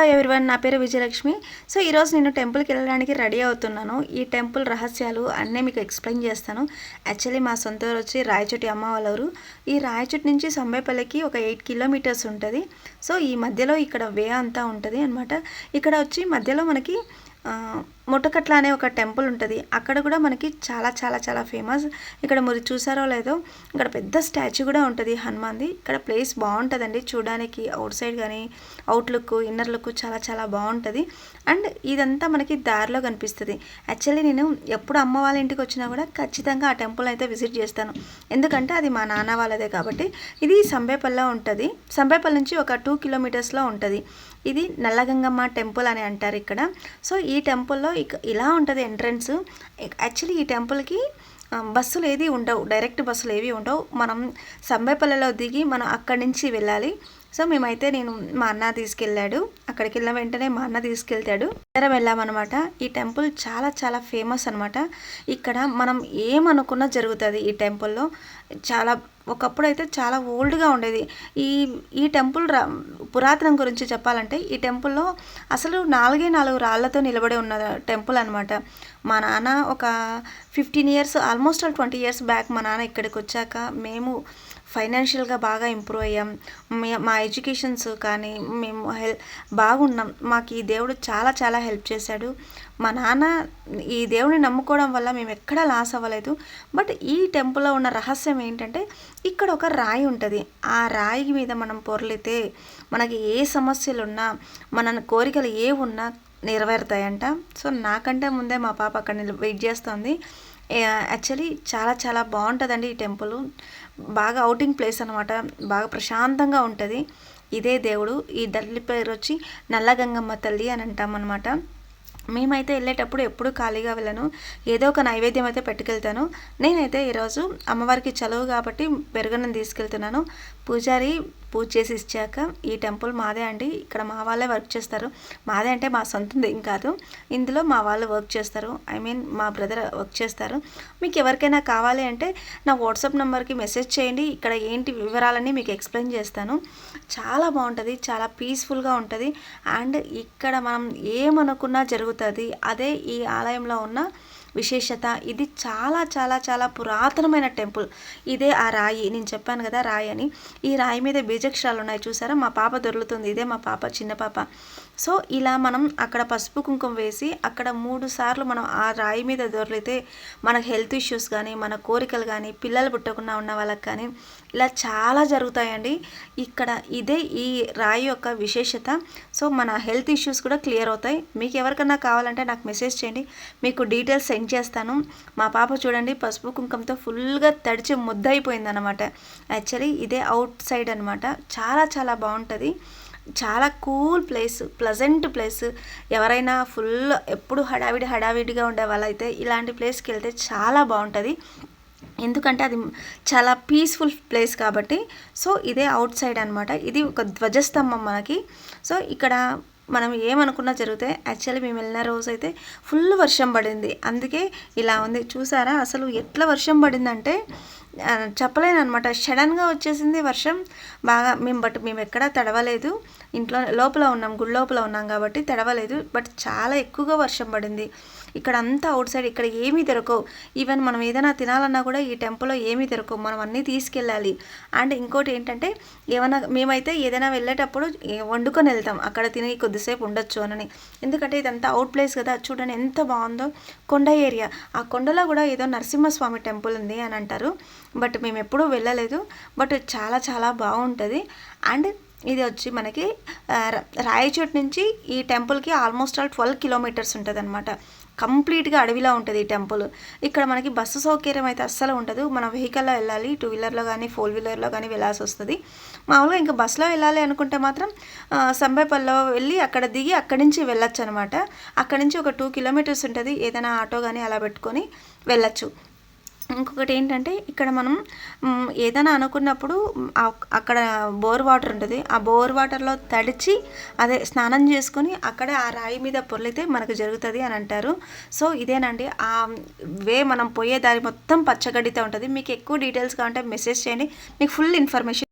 Hi everyone, నా పేరు Vijayalakshmi. So ఈరోజు నేను టెంపుల్కి వెళ్ళడానికి రెడీ అవుతున్నాను. ఈ టెంపుల్ రహస్యాలు అన్నీ మీకు ఎక్స్ప్లెయిన్ చేస్తాను. యాక్చువల్లీ మా సొంత ఊరు వచ్చి రాయచోటి అమ్మ వాళ్ళ ఊరు. ఈ రాయచోటి నుంచి సంబేపల్లికి ఒక 8 కిలోమీటర్స్ ఉంటుంది. సో ఈ మధ్యలో ఇక్కడ వే అంతా ఉంటుంది అనమాట. ఇక్కడ వచ్చి మధ్యలో మనకి ముట్టకట్ల అనే ఒక టెంపుల్ ఉంటుంది. అక్కడ కూడా మనకి చాలా చాలా చాలా ఫేమస్. ఇక్కడ మీరు చూసారో లేదో, ఇక్కడ పెద్ద స్టాచ్యూ కూడా ఉంటుంది హనుమాన్ది. ఇక్కడ ప్లేస్ బాగుంటుందండి చూడడానికి, అవుట్ సైడ్ కానీ అవుట్ లుక్ ఇన్నర్ లుక్ చాలా చాలా బాగుంటుంది. అండ్ ఇదంతా మనకి దారిలో కనిపిస్తుంది. యాక్చువల్లీ నేను ఎప్పుడు అమ్మ వాళ్ళ ఇంటికి వచ్చినా కూడా ఖచ్చితంగా ఆ టెంపుల్ అయితే విజిట్ చేస్తాను. ఎందుకంటే అది మా నాన్న వాళ్ళదే కాబట్టి. ఇది సంబేపల్లిలో ఉంటుంది. సంబేపల్లి నుంచి ఒక 2 కిలోమీటర్స్లో ఉంటుంది. ఇది నల్లగంగమ్మ టెంపుల్ అని అంటారు ఇక్కడ. సో ఈ టెంపుల్లో ఇలా ఉంటుంది ఎంట్రన్స్. యాక్చువల్లీ ఈ టెంపుల్కి బస్సులు ఏది ఉండవు, డైరెక్ట్ బస్సులు ఏవి ఉండవు. మనం సంబేపల్లిలో దిగి మనం అక్కడి నుంచి వెళ్ళాలి. సో మేమైతే మా అన్న తీసుకెళ్ళాడు. అక్కడికి వెళ్ళిన వెంటనే మా అన్న తీసుకెళ్తాడు. ఇద్దరం వెళ్ళామన్నమాట. ఈ టెంపుల్ చాలా చాలా ఫేమస్ అనమాట. ఇక్కడ మనం ఏమనుకున్నా జరుగుతుంది ఈ టెంపుల్లో. చాలా ఒకప్పుడు అయితే చాలా ఓల్డ్గా ఉండేది ఈ టెంపుల్. పురాతనం గురించి చెప్పాలంటే ఈ టెంపుల్లో అసలు 4 రాళ్లతో నిలబడి ఉన్న టెంపుల్ అనమాట. మా నాన్న ఒక 15 ఇయర్స్, ఆల్మోస్ట్ 20 ఇయర్స్ బ్యాక్ మా నాన్న ఇక్కడికి వచ్చాక మేము ఫైనాన్షియల్గా బాగా ఇంప్రూవ్ అయ్యాం. మా ఎడ్యుకేషన్స్ కానీ మేము బాగున్నాం. మాకు ఈ దేవుడు చాలా చాలా హెల్ప్ చేశాడు. మా నాన్న ఈ దేవుడిని నమ్ముకోవడం వల్ల మేము ఎక్కడా లాస్ అవ్వలేదు. బట్ ఈ టెంపుల్లో ఉన్న రహస్యం ఏంటంటే ఇక్కడ ఒక రాయి ఉంటుంది. ఆ రాయి మీద మనం పొర్లితే మనకి ఏ సమస్యలు ఉన్నా, మన కోరికలు ఏ ఉన్నా నెరవేరుతాయంట. సో నాకంటే ముందే మా పాప అక్కడ వెయిట్ చేస్తుంది. యాక్చువల్లీ చాలా చాలా బాగుంటుందండి ఈ టెంపుల్. బాగా అవుటింగ్ ప్లేస్ అనమాట. బాగా ప్రశాంతంగా ఉంటుంది. ఇదే దేవుడు. ఈ తల్లి పేరు వచ్చి నల్లగంగమ్మ తల్లి అని అంటాం అనమాట. మేమైతే వెళ్ళేటప్పుడు ఎప్పుడు ఖాళీగా వెళ్ళను, ఏదో ఒక నైవేద్యం అయితే పెట్టుకెళ్తాను. నేనైతే ఈరోజు అమ్మవారికి చలువు కాబట్టి పెరుగును తీసుకెళ్తున్నాను. పూజారి పూజ చేసి ఇచ్చాక, ఈ టెంపుల్ మాదే అండి, ఇక్కడ మా వాళ్ళే వర్క్ చేస్తారు. మాదే అంటే మా సొంతంది ఏం కాదు, ఇందులో మా వాళ్ళు వర్క్ చేస్తారు. మా బ్రదర్ వర్క్ చేస్తారు. మీకు ఎవరికైనా కావాలి అంటే నా వాట్సాప్ నెంబర్కి మెసేజ్ చేయండి. ఇక్కడ ఏంటి వివరాలన్నీ మీకు ఎక్స్ప్లెయిన్ చేస్తాను. చాలా బాగుంటుంది, చాలా పీస్ఫుల్గా ఉంటుంది. అండ్ ఇక్కడ మనం ఏమనుకున్నా జరుగుతుంది. అదే ఈ ఆలయంలో ఉన్న విశేషత. ఇది చాలా చాలా చాలా పురాతనమైన టెంపుల్. ఇదే ఆ రాయి, నేను చెప్పాను కదా రాయి అని. ఈ రాయి మీద బీజాక్షరాలు ఉన్నాయి చూసారా. మా పాప దొర్లుతుంది. ఇదే మా పాప, చిన్న పాప. సో ఇలా మనం అక్కడ పసుపు కుంకుమ వేసి అక్కడ 3 సార్లు మనం ఆ రాయి మీద దొర్లితే మనకు హెల్త్ ఇష్యూస్ కానీ, మన కోరికలు కానీ, పిల్లలు పుట్టకుండా ఉన్న వాళ్ళకి కానీ ఇలా చాలా జరుగుతాయండి ఇక్కడ. ఇదే ఈ రాయి యొక్క విశేషత. సో మన హెల్త్ ఇష్యూస్ కూడా క్లియర్ అవుతాయి. మీకు ఎవరికన్నా కావాలంటే నాకు మెసేజ్ చేయండి, మీకు డీటెయిల్స్ సెండ్ చేస్తాను. మా పాప చూడండి పసుపు కుంకుమతో ఫుల్గా తడిచి ముద్దయిపోయింది అనమాట. యాక్చువల్లీ ఇదే అవుట్ సైడ్ అనమాట. చాలా చాలా బాగుంటుంది. చాలా కూల్ ప్లేస్, ప్లజెంట్ ప్లేస్. ఎవరైనా ఫుల్ ఎప్పుడు హడావిడిగా ఉండే వాళ్ళైతే ఇలాంటి ప్లేస్కి వెళ్తే చాలా బాగుంటుంది. ఎందుకంటే అది చాలా పీస్ఫుల్ ప్లేస్ కాబట్టి. సో ఇదే అవుట్ సైడ్ అనమాట. ఇది ఒక ధ్వజస్తంభం మనకి. సో ఇక్కడ మనం ఏమనుకున్నా జరిగితే. యాక్చువల్లీ మేము వెళ్ళిన రోజు అయితే ఫుల్ వర్షం పడింది, అందుకే ఇలా ఉంది. చూసారా అసలు ఎట్లా వర్షం పడిందంటే చెప్పలేను అనమాట. సడన్గా వచ్చేసింది వర్షం బాగా. మేము ఎక్కడా తడవలేదు, ఇంట్లో లోపల ఉన్నాం, గుడి లోపల ఉన్నాం కాబట్టి తడవలేదు. బట్ చాలా ఎక్కువగా వర్షం పడింది. ఇక్కడ అంతా అవుట్ సైడ్, ఇక్కడ ఏమీ దొరకవు. ఈవెన్ మనం ఏదైనా తినాలన్నా కూడా ఈ టెంపుల్లో ఏమీ దొరకవు, మనం అన్నీ తీసుకెళ్ళాలి. అండ్ ఇంకోటి ఏంటంటే మేమైతే ఏదైనా వెళ్ళేటప్పుడు వండుకొని వెళ్తాం, అక్కడ తిని కొద్దిసేపు ఉండొచ్చు అని. ఎందుకంటే ఇదంతా అవుట్ ప్లేస్ కదా. చూడండి ఎంత బాగుందో, కొండ ఏరియా. ఆ కొండలో కూడా ఏదో నరసింహస్వామి టెంపుల్ ఉంది అని అంటారు. బట్ మేము ఎప్పుడూ వెళ్ళలేదు. బట్ చాలా చాలా బాగుంటుంది. అండ్ ఇది వచ్చి మనకి రాయచోటి నుంచి ఈ టెంపుల్కి ఆల్మోస్ట్ 12 కిలోమీటర్స్ ఉంటుంది అనమాట. కంప్లీట్గా అడవిలో ఉంటుంది ఈ టెంపుల్. ఇక్కడ మనకి బస్సు సౌకర్యం అయితే అస్సలు ఉండదు. మనం వెహికల్లో వెళ్ళాలి, 2 వీలర్లో కానీ 4 వీలర్లో కానీ వెళ్ళాల్సి వస్తుంది. మామూలుగా ఇంకా బస్సులో వెళ్ళాలి అనుకుంటే మాత్రం సంబేపల్లిలో వెళ్ళి అక్కడ దిగి అక్కడి నుంచి వెళ్ళొచ్చు అనమాట. అక్కడి నుంచి ఒక 2 కిలోమీటర్స్ ఉంటుంది. ఏదైనా ఆటో కానీ అలా పెట్టుకొని వెళ్ళచ్చు. ఇంకొకటి ఏంటంటే ఇక్కడ మనం ఏదైనా అనుకున్నప్పుడు అక్కడ బోర్ వాటర్ ఉంటుంది. ఆ బోర్ వాటర్లో తడిచి అదే స్నానం చేసుకొని అక్కడే ఆ రాయి మీద పొర్లితే మనకు జరుగుతుంది అని అంటారు. సో ఇదేనండి ఆ వే. మనం పోయే దారి మొత్తం పచ్చగడ్డితో ఉంటుంది. మీకు ఎక్కువ డీటెయిల్స్ కావాలంటే మెసేజ్ చేయండి, మీకు ఫుల్ ఇన్ఫర్మేషన్